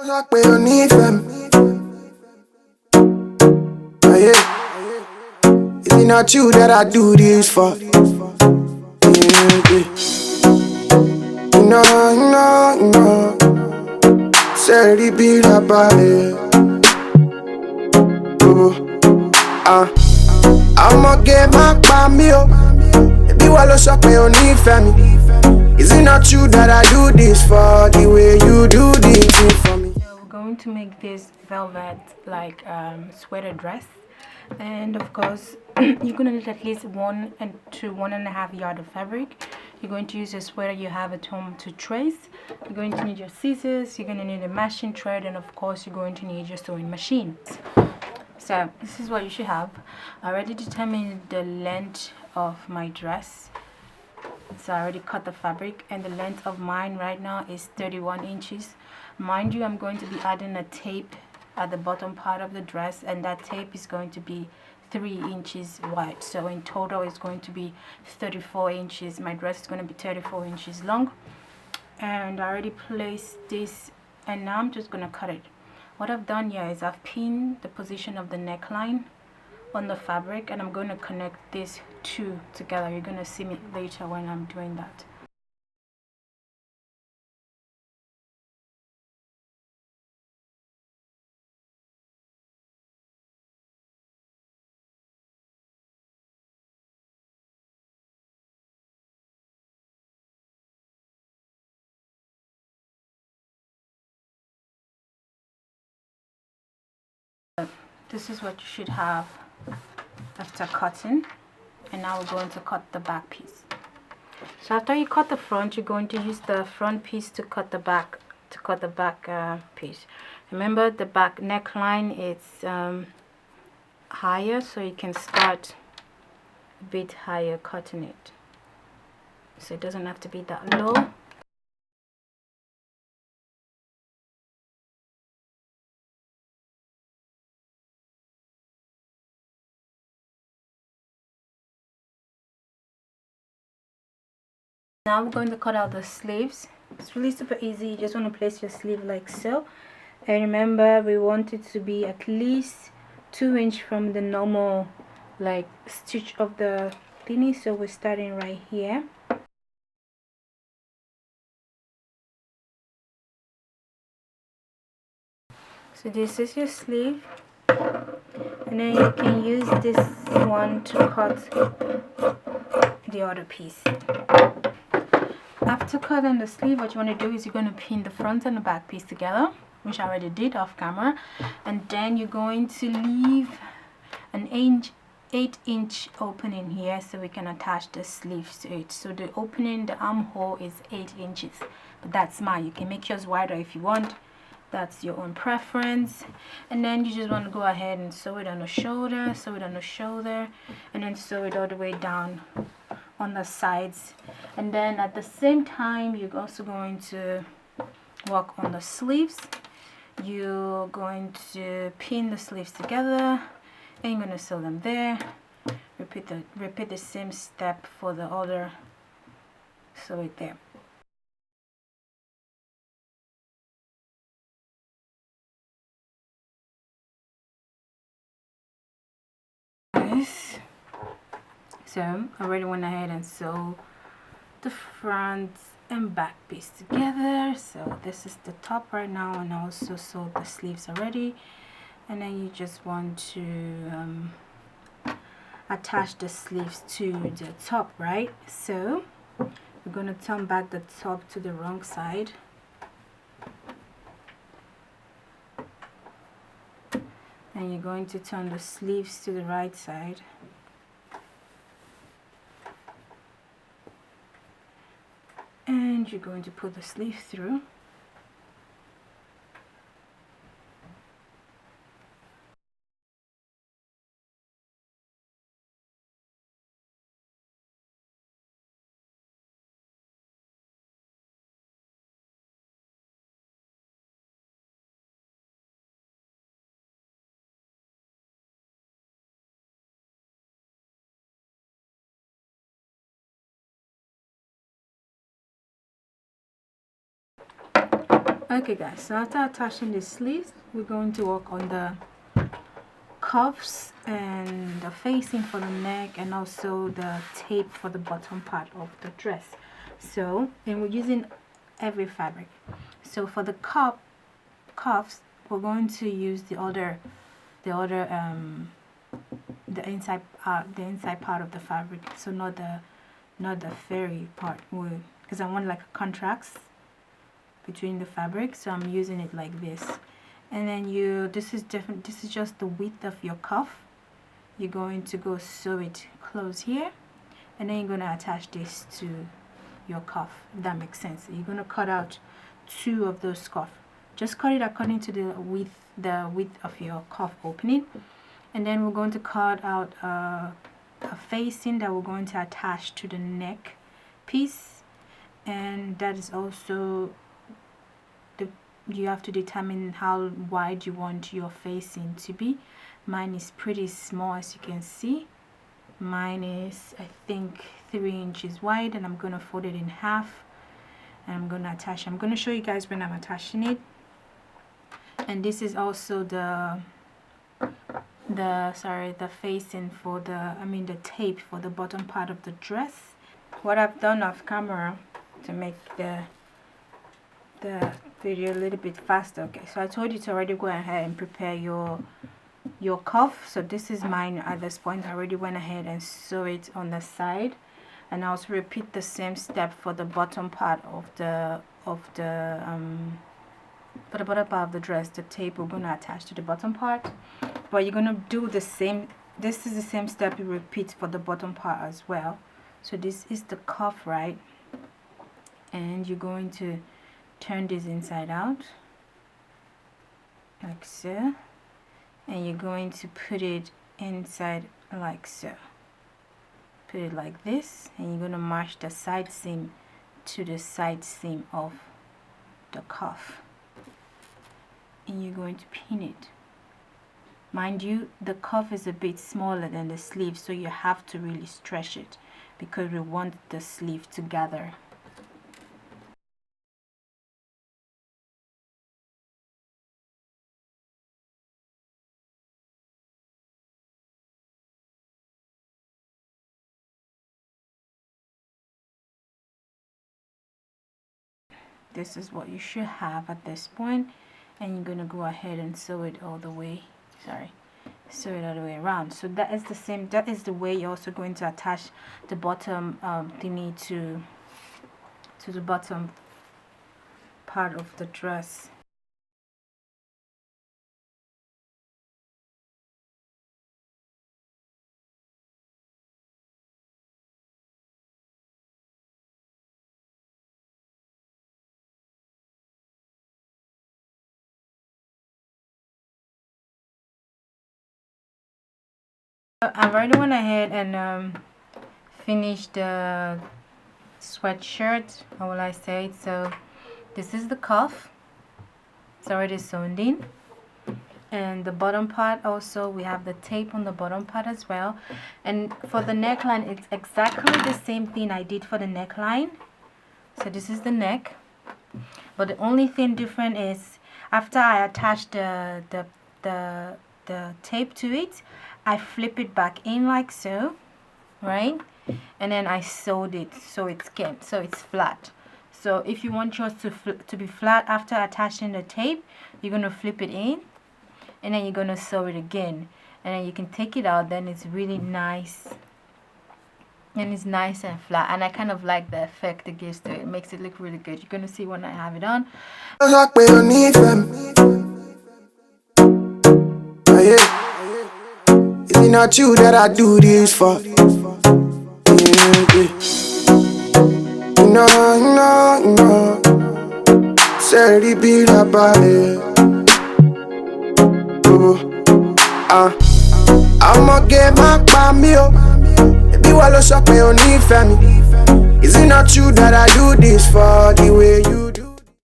Is it not you that I do this for? Say the beat about it. I'ma get my meal. Baby, why lo sọ pé o nífẹ̀ẹ́ mi? Is it not you that I do this for? The way you do this thing for me. So we're going to make this velvet like sweater dress, and of course you're going to need at least 1 to 1.5 yards of fabric. You're going to use a sweater you have at home to trace. You're going to need your scissors, you're going to need a mashing thread, and of course you're going to need your sewing machine. So this is what you should have. I already determined the length of my dress, so I already cut the fabric, and the length of mine right now is 31 inches. Mind you, I'm going to be adding a tape at the bottom part of the dress, and that tape is going to be 3 inches wide, so in total it's going to be 34 inches. My dress is going to be 34 inches long, and I already placed this, and now I'm just going to cut it. What I've done here is I've pinned the position of the neckline on the fabric, and I'm going to connect these two together. You're going to see me later when I'm doing that. This is what you should have after cutting, and now we're going to cut the back piece. So after you cut the front, you're going to use the front piece to cut the back piece. Remember, the back neckline is higher, so you can start a bit higher cutting it, so it doesn't have to be that low. Now we're going to cut out the sleeves. It's really super easy. You just want to place your sleeve like so, and remember, we want it to be at least 2 inches from the normal like stitch of the thingy, so we're starting right here. So this is your sleeve, and then you can use this one to cut the other piece. After cutting the sleeve, what you want to do is you're going to pin the front and the back piece together, which I already did off camera, and then you're going to leave an 8-inch opening here so we can attach the sleeves to it. So the opening, the armhole is 8 inches, but that's mine. You can make yours wider if you want. That's your own preference. And then you just want to go ahead and sew it on the shoulder, sew it on the shoulder, and then sew it all the way down on the sides. And then at the same time, you're also going to work on the sleeves. You're going to pin the sleeves together, and you're going to sew them there. Repeat the same step for the other. Sew it there. So I already went ahead and sewed the front and back piece together. So this is the top right now, and I also sewed the sleeves already. And then you just want to attach the sleeves to the top, right? So we're going to turn back the top to the wrong side, and you're going to turn the sleeves to the right side. And you're going to put the sleeve through. Okay guys, so after attaching the sleeves, we're going to work on the cuffs and the facing for the neck, and also the tape for the bottom part of the dress. So, and we're using every fabric. So for the cuffs, we're going to use the inside part of the fabric. So not the fairy part, because I want like a contrast between the fabric. So I'm using it like this. And then this is just the width of your cuff. You're going to go sew it close here, and then you're going to attach this to your cuff, if that makes sense. You're going to cut out 2 of those cuffs. Just cut it according to the width of your cuff opening. And then we're going to cut out a facing that we're going to attach to the neck piece, and that is also you have to determine how wide you want your facing to be. Mine is pretty small, as you can see. Mine is, I think, 3 inches wide, and I'm going to fold it in half, and I'm going to attach. I'm going to show you guys when I'm attaching it. And this is also the facing for the tape for the bottom part of the dress. What I've done off camera to make the video a little bit faster. Okay, so I told you to already go ahead and prepare your cuff. So this is mine at this point. I already went ahead and sew it on the side, and I also repeat the same step for the bottom part of the bottom part of the dress. The tape we're going to attach to the bottom part, but you're going to do the same. This is the same step you repeat for the bottom part as well. So this is the cuff, right? And you're going to turn this inside out like so, and you're going to put it inside like so. Put it like this, and you're going to match the side seam to the side seam of the cuff, and you're going to pin it. Mind you, the cuff is a bit smaller than the sleeve, so you have to really stretch it because we want the sleeve to gather. This is what you should have at this point, and you're gonna go ahead and sew it all the way. Sew it all the way around. So that is the same. That is the way you're also going to attach the bottom thingy to the bottom part of the dress. I've already went ahead and finished the sweatshirt, how will I say it? So this is the cuff. It's already sewn in, and the bottom part also, we have the tape on the bottom part as well. And for the neckline, it's exactly the same thing I did for the neckline. So this is the neck, but the only thing different is after I attach the tape to it, I flip it back in like so, right? And then I sewed it so it's flat. So if you want yours to be flat after attaching the tape, you're gonna flip it in, and then you're gonna sew it again, and then you can take it out. Then it's really nice, and it's nice and flat. And I kind of like the effect it gives to it. It makes it look really good. You're gonna see when I have it on. Is it not you that I do this for? No. Say be about it. I'ma get my meal. Be while I shop me on me. Is it not you that I do this for? The way you